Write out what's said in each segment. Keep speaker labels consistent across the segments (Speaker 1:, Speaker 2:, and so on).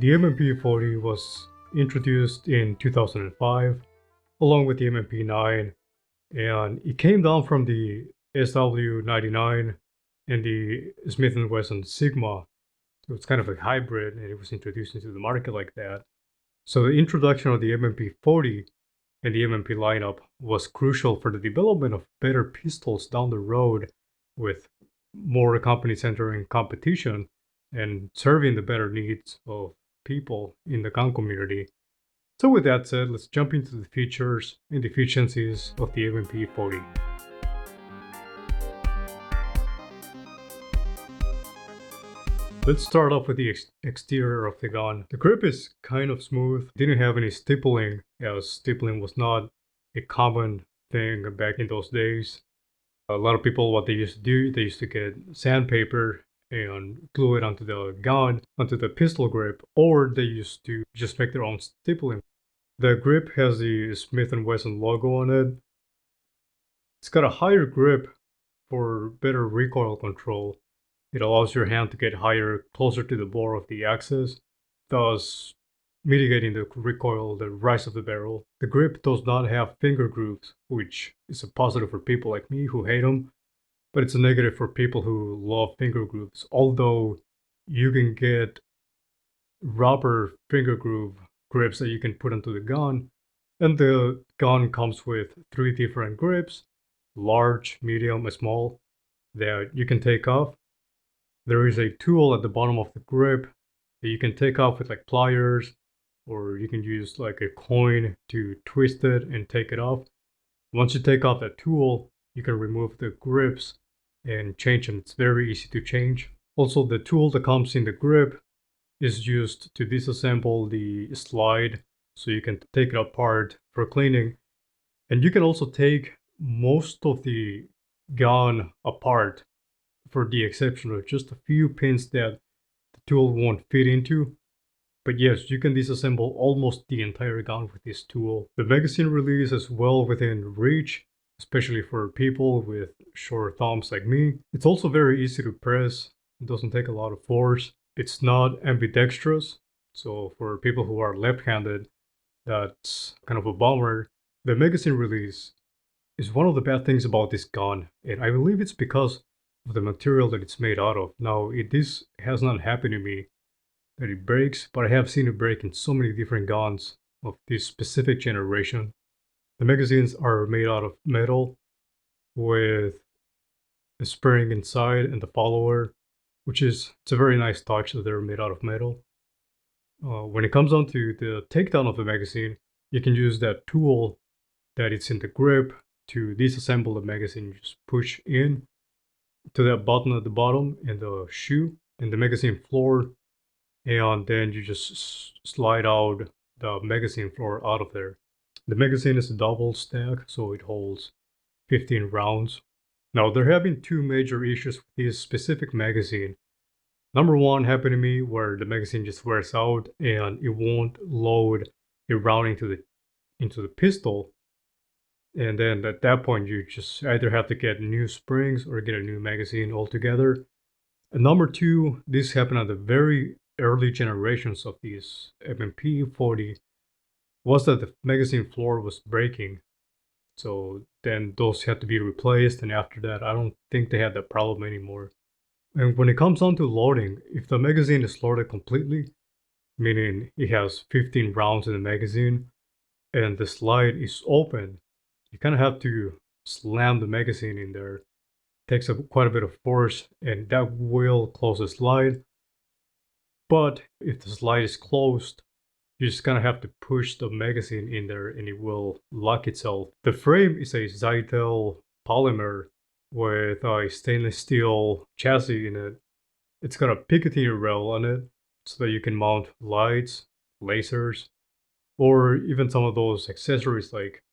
Speaker 1: The MMP40 was introduced in 2005 along with the MMP9, and it came down from the SW99 and the Smith & Wesson Sigma. So it's kind of a hybrid, and it was introduced into the market like that. So the introduction of the MMP40 and the MMP lineup was crucial for the development of better pistols down the road, with more companies entering competition and serving the better needs of people in the gun community. So with that said, let's jump into the features and deficiencies of the MMP40. Let's start off with the exterior of the gun. The grip is kind of smooth, didn't have any stippling, as stippling was not a common thing back in those days. A lot of people, what they used to do, they used to get sandpaper and glue it onto the gun, onto the pistol grip, or they used to just make their own stippling. The grip has the Smith & Wesson logo on it. It's got a higher grip for better recoil control. It allows your hand to get higher, closer to the bore of the axis, thus mitigating the recoil, the rise of the barrel. The grip does not have finger grooves, which is a positive for people like me who hate them, but it's a negative for people who love finger grooves, although you can get rubber finger groove grips that you can put onto the gun, and the gun comes with 3 different grips, large, medium, and small, that you can take off. There is a tool at the bottom of the grip that you can take off with like pliers, or you can use like a coin to twist it and take it off. Once you take off that tool, you can remove the grips and change them. It's very easy to change. Also, the tool that comes in the grip is used to disassemble the slide, so you can take it apart for cleaning. And you can also take most of the gun apart, for the exception of just a few pins that the tool won't fit into. But yes, you can disassemble almost the entire gun with this tool. The magazine release is well within reach, especially for people with short thumbs like me. It's also very easy to press. It doesn't take a lot of force. It's not ambidextrous, so for people who are left-handed, that's kind of a bummer. The magazine release is one of the bad things about this gun, and I believe it's because of the material that it's made out of. Now, this has not happened to me, that it breaks, but I have seen it break in so many different guns of this specific generation. The magazines are made out of metal with a spring inside and the follower, which is, it's a very nice touch that they're made out of metal. When it comes down to the takedown of the magazine, you can use that tool that it's in the grip to disassemble the magazine. You just push in to that button at the bottom in the shoe, in the magazine floor, and then you just slide out the magazine floor out of there. The magazine is a double stack, so it holds 15 rounds. Now, there have been 2 major issues with this specific magazine. Number 1 happened to me where the magazine just wears out and it won't load a round into the pistol. And then at that point, you just either have to get new springs or get a new magazine altogether. And number 2, this happened at the very early generations of these MMP40, was that the magazine floor was breaking. So then those had to be replaced, and after that, I don't think they had that problem anymore. And when it comes down to loading, if the magazine is loaded completely, meaning it has 15 rounds in the magazine, and the slide is open, you kind of have to slam the magazine in there. It takes quite a bit of force, and that will close the slide. But if the slide is closed, you just kind of have to push the magazine in there and it will lock itself. The frame is a Zytel polymer with a stainless steel chassis in it. It's got a Picatinny Rail on it so that you can mount lights, lasers, or even some of those accessories like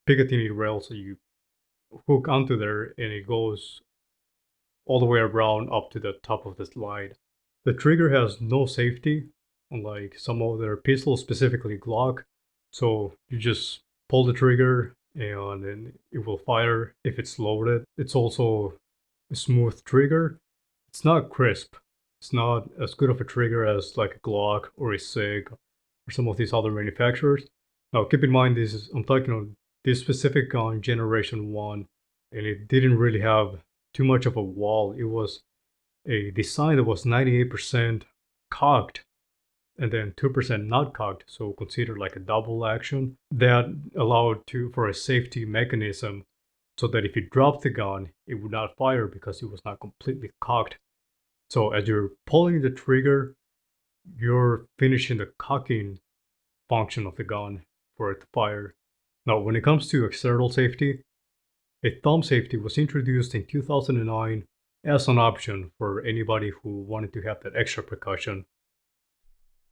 Speaker 1: Picatinny Rails that you hook onto there and it goes all the way around up to the top of the slide. The trigger has no safety, unlike some of their pistols, specifically Glock. So you just pull the trigger and then it will fire if it's loaded. It's also a smooth trigger. It's not crisp. It's not as good of a trigger as like a Glock or a Sig or some of these other manufacturers. Now keep in mind I'm talking on this specific gun generation 1, and it didn't really have too much of a wall. It was a design that was 98% cocked and then 2% not cocked, so considered like a double action that allowed for a safety mechanism so that if you drop the gun, it would not fire because it was not completely cocked. So as you're pulling the trigger, you're finishing the cocking function of the gun for it to fire. Now, when it comes to external safety, a thumb safety was introduced in 2009 as an option for anybody who wanted to have that extra precaution.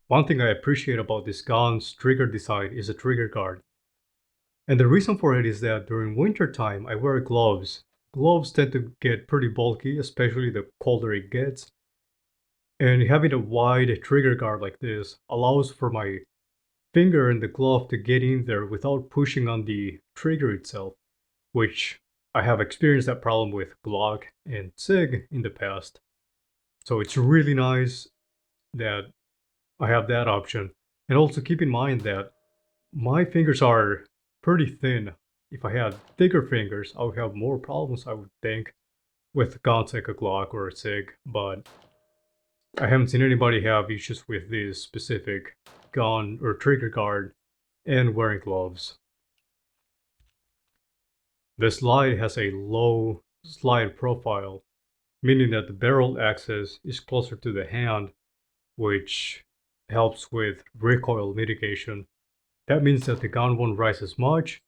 Speaker 1: One thing I appreciate about this gun's trigger design is a trigger guard. And the reason for it is that during winter time, I wear gloves. Gloves tend to get pretty bulky, especially the colder it gets. And having a wide trigger guard like this allows for my finger in the glove to get in there without pushing on the trigger itself, which I have experienced that problem with Glock and Sig in the past. So it's really nice that I have that option. And also keep in mind that my fingers are pretty thin. If I had thicker fingers, I would have more problems, I would think, with guns like a Glock or a Sig, but I haven't seen anybody have issues with this specific gun or trigger guard and wearing gloves. The slide has a low slide profile, meaning that the barrel axis is closer to the hand, which helps with recoil mitigation. That means that the gun won't rise as much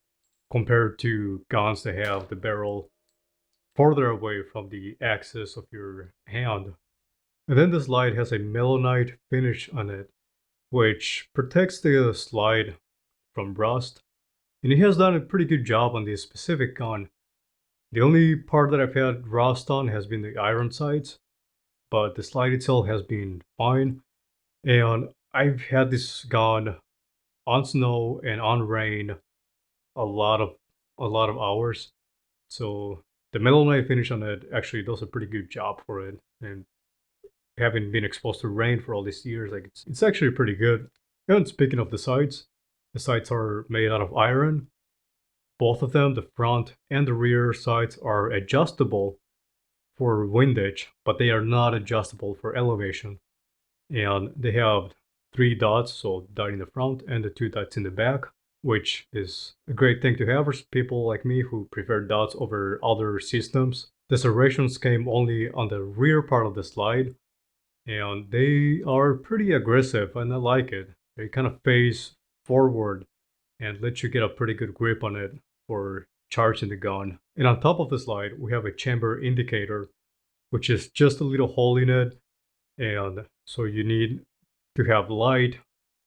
Speaker 1: compared to guns that have the barrel farther away from the axis of your hand. And then the slide has a melanite finish on it, which protects the slide from rust. And it has done a pretty good job on this specific gun. The only part that I've had rust on has been the iron sights, but the slide itself has been fine. And I've had this gun on snow and on rain a lot of hours. So the melanite finish on it actually does a pretty good job for it. And having been exposed to rain for all these years, like it's actually pretty good. And speaking of the sights are made out of iron. Both of them, the front and the rear sights, are adjustable for windage, but they are not adjustable for elevation. And they have 3 dots, so dot in the front and the 2 dots in the back, which is a great thing to have for people like me who prefer dots over other systems. The serrations came only on the rear part of the slide, and they are pretty aggressive, and I like it. They kind of face forward and let you get a pretty good grip on it for charging the gun. And on top of the slide, we have a chamber indicator, which is just a little hole in it. And so you need to have light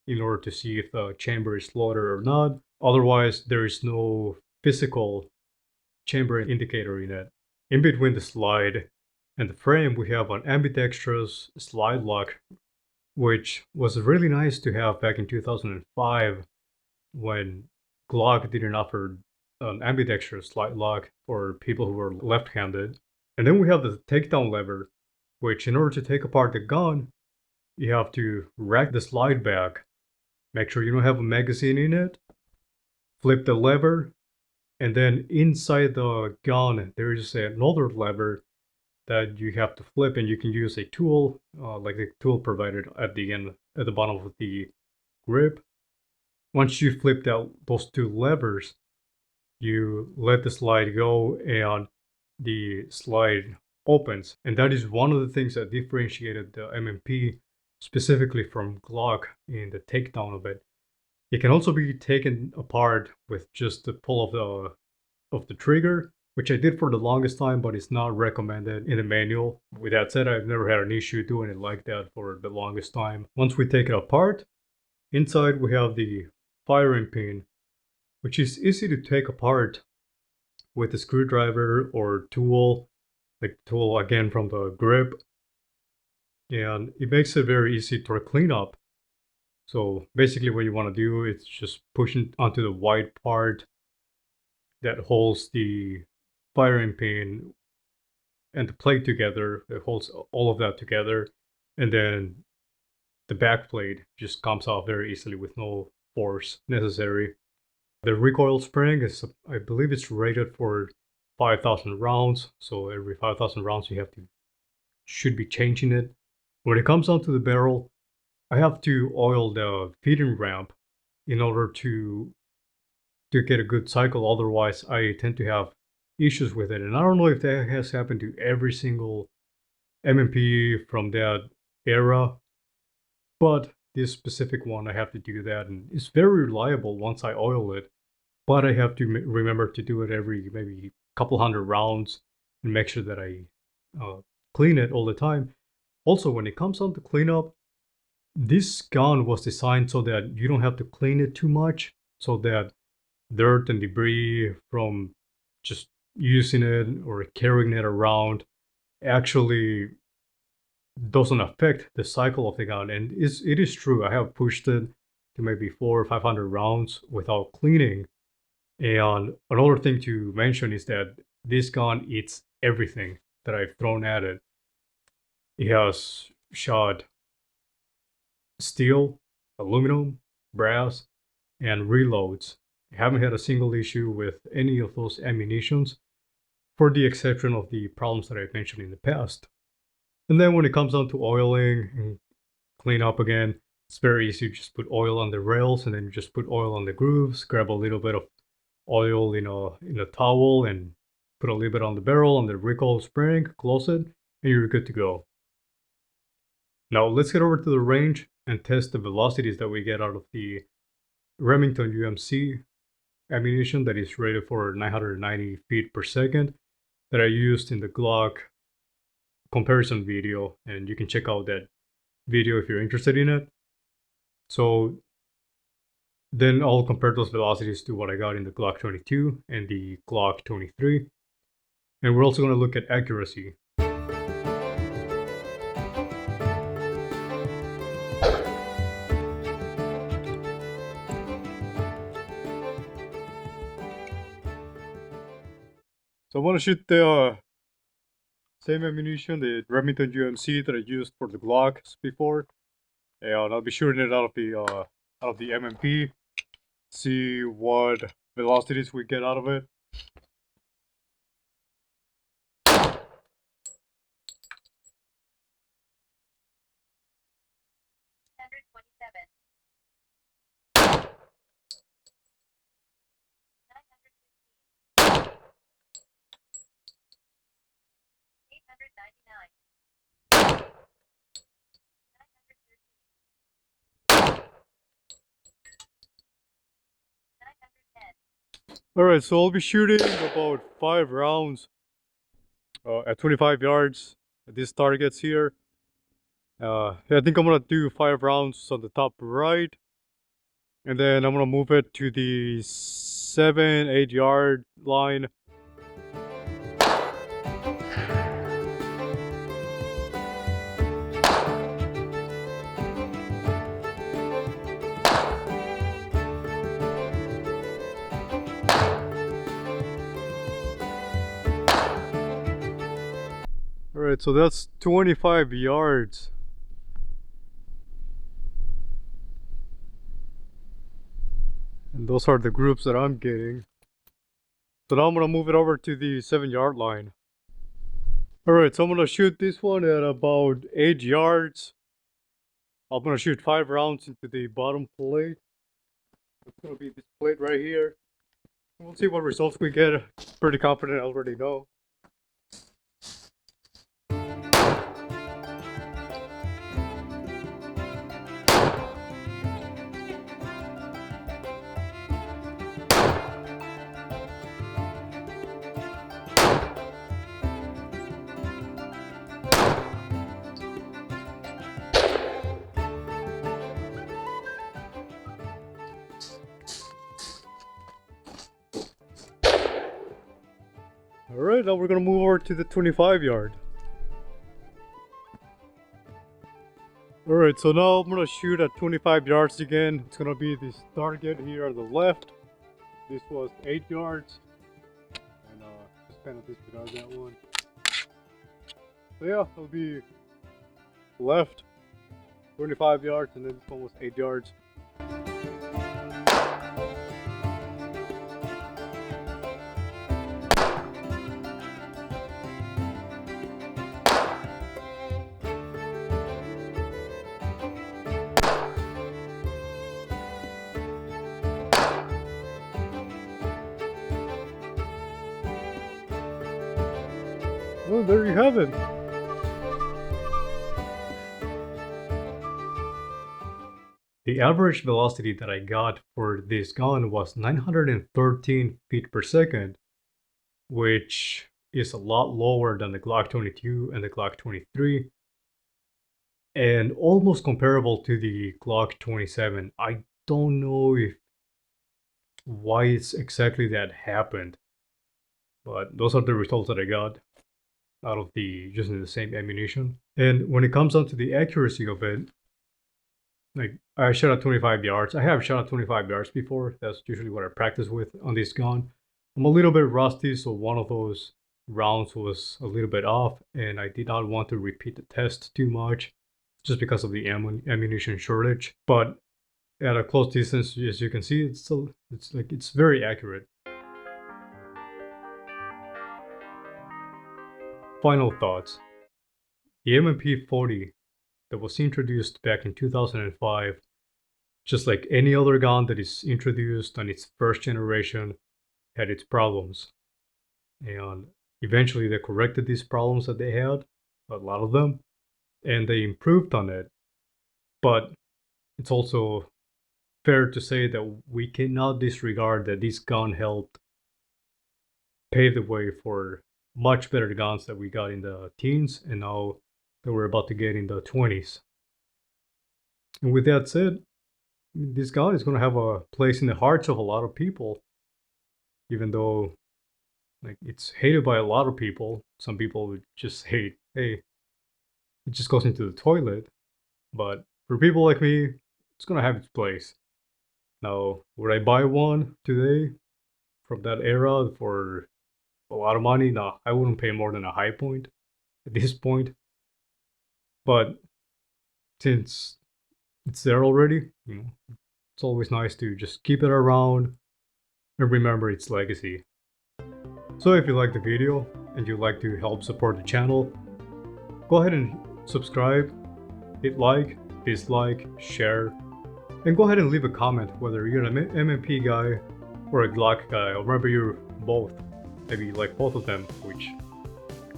Speaker 1: in order to see if the chamber is loaded or not. Otherwise, there is no physical chamber indicator in it. In between the slide and the frame, we have an ambidextrous slide lock, which was really nice to have back in 2005 when Glock didn't offer an ambidextrous slide lock for people who were left-handed. And then we have the takedown lever, which in order to take apart the gun, you have to rack the slide back, make sure you don't have a magazine in it, flip the lever, and then inside the gun there is another lever that you have to flip, and you can use a tool like the tool provided at the bottom of the grip. Once you flip out those 2 levers, you let the slide go and the slide opens. And that is one of the things that differentiated the MMP specifically from Glock in the takedown of it. It can also be taken apart with just the pull of the trigger, which I did for the longest time, but it's not recommended in the manual. With that said, I've never had an issue doing it like that for the longest time. Once we take it apart, inside we have the firing pin, which is easy to take apart with a screwdriver or tool, like tool again from the grip. And it makes it very easy to clean up. So basically what you want to do is just push it onto the white part that holds the firing pin and the plate together, that holds all of that together. and then the back plate just comes off very easily with no force necessary. The recoil spring is, I believe it's rated for 5,000 rounds, so every 5,000 rounds should be changing it. When it comes down to the barrel, I have to oil the feeding ramp in order to get a good cycle. Otherwise, I tend to have issues with it. And I don't know if that has happened to every single MMP from that era, but this specific one, I have to do that. And it's very reliable once I oil it, but I have to remember to do it every maybe couple hundred rounds and make sure that I clean it all the time. Also, when it comes on to cleanup, this gun was designed so that you don't have to clean it too much, so that dirt and debris from just using it or carrying it around actually doesn't affect the cycle of the gun. And it is true, I have pushed it to maybe 400 or 500 rounds without cleaning. And another thing to mention is that this gun eats everything that I've thrown at it. It has shot steel, aluminum, brass, and reloads. I haven't had a single issue with any of those ammunitions, for the exception of the problems that I've mentioned in the past. And then when it comes down to oiling and clean up again, it's very easy to just put oil on the rails and then you just put oil on the grooves, grab a little bit of oil in a towel and put a little bit on the barrel, on the recoil spring, close it, and you're good to go. Now let's get over to the range and test the velocities that we get out of the Remington UMC ammunition that is rated for 990 feet per second that I used in the Glock comparison video, and you can check out that video if you're interested in it. So then I'll compare those velocities to what I got in the Glock 22 and the Glock 23. And we're also going to look at accuracy. So I'm going to shoot the same ammunition, the Remington UMC that I used for the Glocks before. And I'll be shooting it out of the MMP. See what velocities we get out of it. Alright, so I'll be shooting about 5 rounds at 25 yards at these targets here. I think I'm gonna do 5 rounds on the top right, and then I'm gonna move it to the 7-8 yard line. Alright, so that's 25 yards. And those are the groups that I'm getting. So now I'm gonna move it over to the 7-yard line. Alright, so I'm gonna shoot this one at about 8 yards. I'm gonna shoot 5 rounds into the bottom plate. It's gonna be this plate right here. We'll see what results we get. Pretty confident I already know. Alright, now we're gonna move over to the 25 yard. Alright, so now I'm gonna shoot at 25 yards again. It's gonna be this target here on the left. This was 8 yards. And just kind of disregard that one. So yeah, it'll be left. 25 yards, and then this one was 8 yards. Oh, there you have it. The average velocity that I got for this gun was 913 feet per second, which is a lot lower than the Glock 22 and the Glock 23, and almost comparable to the Glock 27. I don't know why it's exactly that happened, but those are the results that I got out of using the same ammunition. And when it comes down to the accuracy of it, like I shot at 25 yards. I have shot at 25 yards before. That's usually what I practice with on this gun. I'm a little bit rusty, so one of those rounds was a little bit off, and I did not want to repeat the test too much just because of the ammunition shortage. But at a close distance, as you can see, it's very accurate. Final thoughts. The M&P 40 that was introduced back in 2005, just like any other gun that is introduced on its first generation, had its problems. And eventually they corrected these problems that they had, a lot of them, and they improved on it. But it's also fair to say that we cannot disregard that this gun helped pave the way for much better guns that we got in the teens and now that we're about to get in the 20s. And with that said, this gun is going to have a place in the hearts of a lot of people, even though like it's hated by a lot of people. Some people would just hate, hey, it just goes into the toilet. But for people like me, it's going to have its place. Now, would I buy one today from that era for a lot of money? No, I wouldn't pay more than a high point at this point. But since it's there already, it's always nice to just keep it around and remember its legacy. So if you liked the video and you'd like to help support the channel, go ahead and subscribe, hit like, dislike, share, and go ahead and leave a comment whether you're an M&P guy or a Glock guy, or maybe you're both. Maybe you like both of them, which,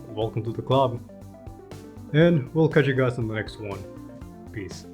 Speaker 1: welcome to the club. And we'll catch you guys in the next one. Peace.